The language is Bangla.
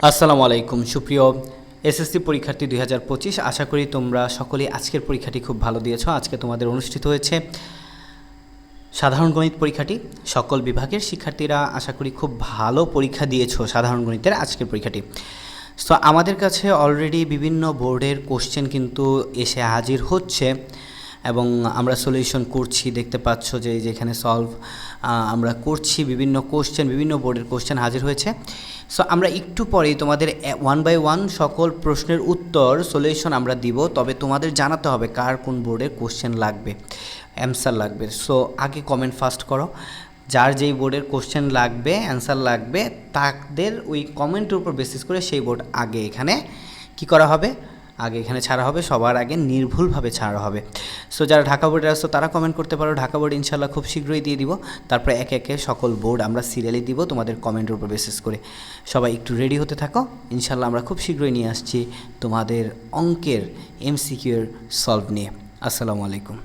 আসসালামু আলাইকুম সুপ্রিয় এসএসসি পরীক্ষার্থী 2025। আশা করি তোমরা সকলেই আজকের পরীক্ষাটি খুব ভালো দিয়েছো। আজকে তোমাদের অনুষ্ঠিত হয়েছে সাধারণ গণিত পরীক্ষাটি। সকল বিভাগের শিক্ষার্থীরা আশা করি খুব ভালো পরীক্ষা দিয়েছো সাধারণ গণিতের আজকের পরীক্ষাটি। সো আমাদের কাছে অলরেডি বিভিন্ন বোর্ডের কোশ্চেন কিন্তু এসে হাজির হচ্ছে এবং আমরা সলিউশন করছি। দেখতে পাচ্ছ যে যেখানে সলভ আমরা করছি, বিভিন্ন কোশ্চেন, বিভিন্ন বোর্ডের কোশ্চেন হাজির হয়েছে। সো আমরা একটু পরেই তোমাদের 1 বাই 1 সকল প্রশ্নের উত্তর সলিউশন আমরা দিব, তবে তোমাদের জানাতে হবে কার কোন বোর্ডের কোশ্চেন লাগবে, অ্যান্সার লাগবে। সো আগে কমেন্ট ফার্স্ট করো, যার যেই বোর্ডের কোশ্চেন লাগবে, অ্যান্সার লাগবে, তাদের ওই কমেন্টের উপর বেসিস করে সেই বোর্ড আগে এখানে কি করা হবে, আগে এখানে ছাড়া হবে, সবার আগে নির্ভুলভাবে ছাড়া হবে। সো যারা ঢাকা বোর্ডে আসছো তারা কমেন্ট করতে পারো, ঢাকা বোর্ড ইনশাল্লাহ খুব শীঘ্রই দিয়ে দিব। তারপরে একে একে সকল বোর্ড আমরা সিরিয়ালি দিব তোমাদের কমেন্টের উপর বেসিস করে। সবাই একটু রেডি হতে থাকো, ইনশাল্লাহ আমরা খুব শীঘ্রই নিয়ে আসছি তোমাদের অঙ্কের MCQ এর সলভ নিয়ে। আসসালামু আলাইকুম।